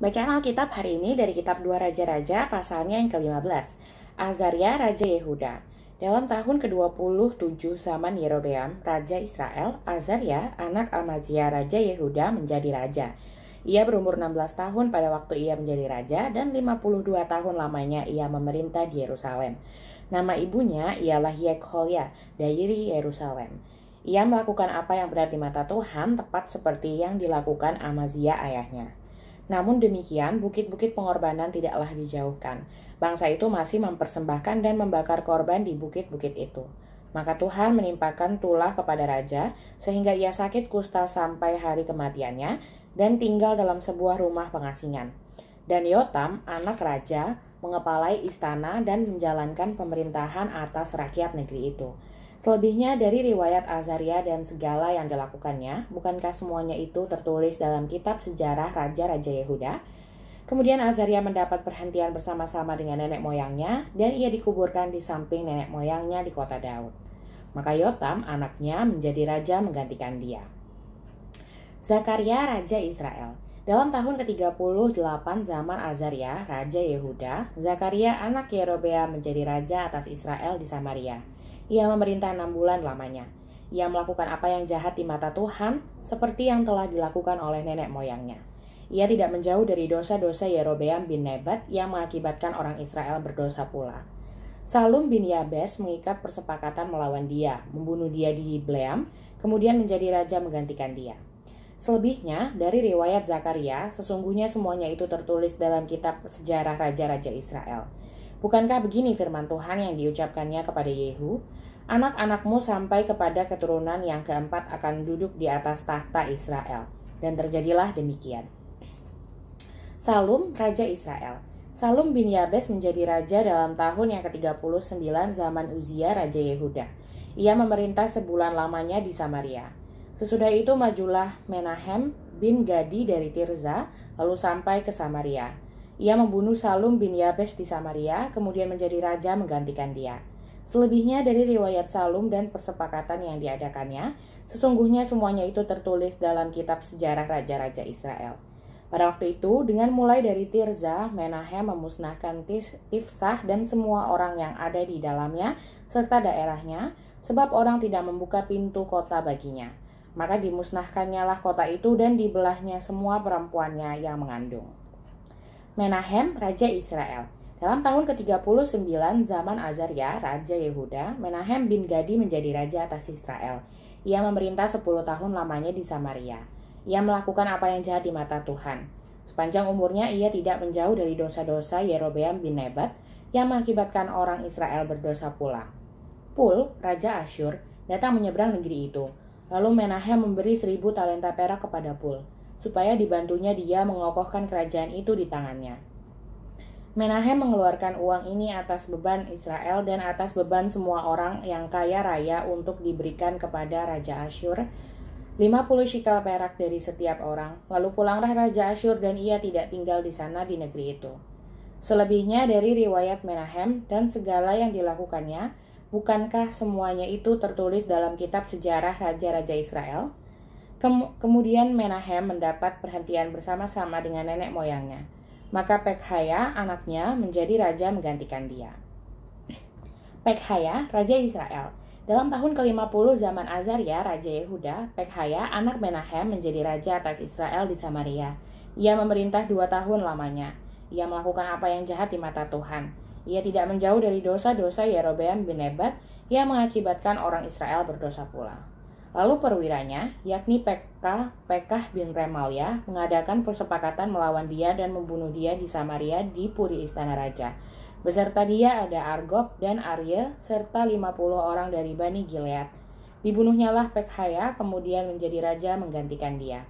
Bacaan Alkitab hari ini dari kitab 2 Raja-Raja pasalnya yang ke-15. Azaria, Raja Yehuda. Dalam tahun ke-27 zaman Yerobeam, Raja Israel, Azaria, anak Amazia, Raja Yehuda menjadi raja. Ia berumur 16 tahun pada waktu ia menjadi raja dan 52 tahun lamanya ia memerintah di Yerusalem. Nama ibunya ialah Yekholya dari Yerusalem. Ia melakukan apa yang benar di mata Tuhan, tepat seperti yang dilakukan Amazia ayahnya. Namun demikian, bukit-bukit pengorbanan tidaklah dijauhkan. Bangsa itu masih mempersembahkan dan membakar korban di bukit-bukit itu. Maka Tuhan menimpakan tulah kepada raja, sehingga ia sakit kusta sampai hari kematiannya, dan tinggal dalam sebuah rumah pengasingan. Dan Yotam, anak raja, mengepalai istana dan menjalankan pemerintahan atas rakyat negeri itu. Selebihnya dari riwayat Azaria dan segala yang dilakukannya, bukankah semuanya itu tertulis dalam kitab sejarah Raja-Raja Yehuda? Kemudian Azaria mendapat perhentian bersama-sama dengan nenek moyangnya, dan ia dikuburkan di samping nenek moyangnya di kota Daud. Maka Yotam, anaknya, menjadi raja menggantikan dia. Zakaria, Raja Israel. Dalam tahun ke-38 zaman Azaria, Raja Yehuda, Zakaria anak Yerobeam menjadi raja atas Israel di Samaria. Ia memerintah 6 bulan lamanya. Ia melakukan apa yang jahat di mata Tuhan, seperti yang telah dilakukan oleh nenek moyangnya. Ia tidak menjauh dari dosa-dosa Yerobeam bin Nebat yang mengakibatkan orang Israel berdosa pula. Salum bin Yabes mengikat persepakatan melawan dia, membunuh dia di Ibleam, kemudian menjadi raja menggantikan dia. Selebihnya, dari riwayat Zakaria, sesungguhnya semuanya itu tertulis dalam kitab sejarah Raja-Raja Israel. Bukankah begini firman Tuhan yang diucapkannya kepada Yehu? Anak-anakmu sampai kepada keturunan yang keempat akan duduk di atas tahta Israel. Dan terjadilah demikian. Salum, Raja Israel. Salum bin Yabes menjadi raja dalam tahun yang ke-39 zaman Uzia, Raja Yehuda. Ia memerintah sebulan lamanya di Samaria. Sesudah itu majulah Menahem bin Gadi dari Tirza, lalu sampai ke Samaria. Ia membunuh Salum bin Yabes di Samaria, kemudian menjadi raja menggantikan dia. Selebihnya dari riwayat Salum dan persepakatan yang diadakannya, sesungguhnya semuanya itu tertulis dalam kitab sejarah Raja-Raja Israel. Pada waktu itu, dengan mulai dari Tirza, Menahem memusnahkan Tifsah dan semua orang yang ada di dalamnya, serta daerahnya, sebab orang tidak membuka pintu kota baginya. Maka dimusnahkannyalah kota itu dan dibelahnya semua perempuannya yang mengandung. Menahem, Raja Israel. Dalam tahun ke-39 zaman Azaria, Raja Yehuda, Menahem bin Gadi menjadi raja atas Israel. Ia memerintah 10 tahun lamanya di Samaria. Ia melakukan apa yang jahat di mata Tuhan. Sepanjang umurnya ia tidak menjauh dari dosa-dosa Yerobeam bin Nebat yang mengakibatkan orang Israel berdosa pula. Pul, Raja Asyur, datang menyeberang negeri itu. Lalu Menahem memberi 1000 talenta perak kepada Pul, supaya dibantunya dia mengokohkan kerajaan itu di tangannya. Menahem mengeluarkan uang ini atas beban Israel dan atas beban semua orang yang kaya raya untuk diberikan kepada Raja Asyur, 50 shikal perak dari setiap orang. Lalu pulanglah Raja Asyur dan ia tidak tinggal di sana di negeri itu. Selebihnya dari riwayat Menahem dan segala yang dilakukannya, bukankah semuanya itu tertulis dalam kitab sejarah Raja-Raja Israel? Kemudian Menahem mendapat perhentian bersama-sama dengan nenek moyangnya. Maka Pekhaya, anaknya, menjadi raja menggantikan dia. Pekhaya, Raja Israel. Dalam tahun ke-50 zaman Azaria, Raja Yehuda, Pekhaya, anak Menahem, menjadi raja atas Israel di Samaria. Ia memerintah 2 tahun lamanya. Ia melakukan apa yang jahat di mata Tuhan. Ia tidak menjauh dari dosa-dosa Yerobeam bin Nebat yang mengakibatkan orang Israel berdosa pula. Lalu perwiranya, yakni Pekah bin Remalia, mengadakan persepakatan melawan dia dan membunuh dia di Samaria di puri istana raja. Beserta dia ada Argob dan Arye, serta 50 orang dari Bani Gilead. Dibunuhnyalah Pekhaya, kemudian menjadi raja menggantikan dia.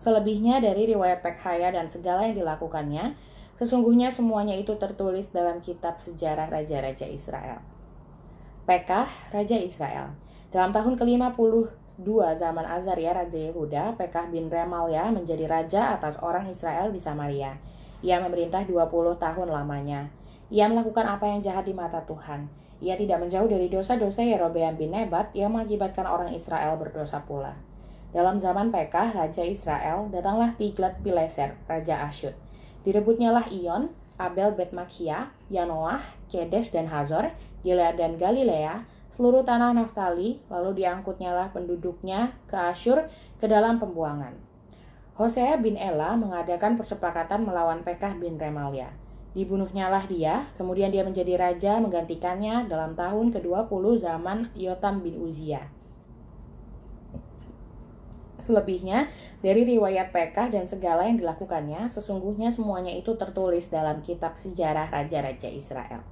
Selebihnya dari riwayat Pekhaya dan segala yang dilakukannya, sesungguhnya semuanya itu tertulis dalam kitab sejarah Raja-Raja Israel. Pekah, Raja Israel. Dalam tahun ke-52 zaman Azaria, Raja Yehuda, Pekah bin Remalia menjadi raja atas orang Israel di Samaria. Ia memerintah 20 tahun lamanya. Ia melakukan apa yang jahat di mata Tuhan. Ia tidak menjauh dari dosa-dosa Yerobeam bin Nebat yang mengakibatkan orang Israel berdosa pula. Dalam zaman Pekah, Raja Israel, datanglah Tiglat-Pileser, Raja Asyur. Direbutnyalah Iyon, Abel Bet-Makhia, Yanoah, Kedes dan Hazor, Gilead dan Galilea, seluruh tanah Naftali, lalu diangkutnyalah penduduknya ke Asyur ke dalam pembuangan. Hosea bin Ela mengadakan persepakatan melawan Pekah bin Remalia. Dibunuhnyalah dia, kemudian dia menjadi raja menggantikannya dalam tahun ke-20 zaman Yotam bin Uzia. Selebihnya, dari riwayat Pekah dan segala yang dilakukannya, sesungguhnya semuanya itu tertulis dalam kitab sejarah Raja-Raja Israel.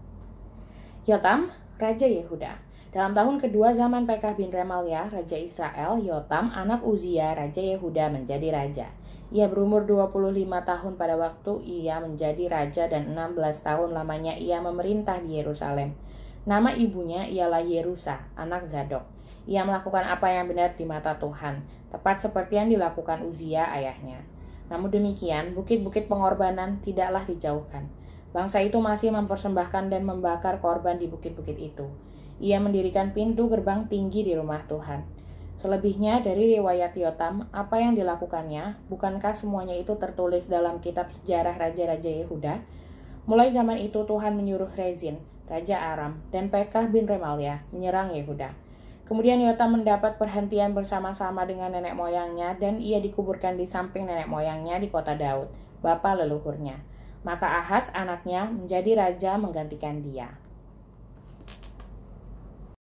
Yotam, Raja Yehuda. Dalam tahun kedua zaman Pekah bin Remalia, Raja Israel, Yotam, anak Uzia, Raja Yehuda menjadi raja. Ia berumur 25 tahun pada waktu ia menjadi raja dan 16 tahun lamanya ia memerintah di Yerusalem. Nama ibunya ialah Yerusa, anak Zadok. Ia melakukan apa yang benar di mata Tuhan, tepat seperti yang dilakukan Uzia ayahnya. Namun demikian, bukit-bukit pengorbanan tidaklah dijauhkan. Bangsa itu masih mempersembahkan dan membakar korban di bukit-bukit itu. Ia mendirikan pintu gerbang tinggi di rumah Tuhan. Selebihnya dari riwayat Yotam, apa yang dilakukannya, bukankah semuanya itu tertulis dalam kitab sejarah Raja-Raja Yehuda? Mulai zaman itu Tuhan menyuruh Rezin, Raja Aram, dan Pekah bin Remalia menyerang Yehuda. Kemudian Yotam mendapat perhentian bersama-sama dengan nenek moyangnya dan ia dikuburkan di samping nenek moyangnya di kota Daud, bapa leluhurnya. Maka Ahaz anaknya menjadi raja menggantikan dia.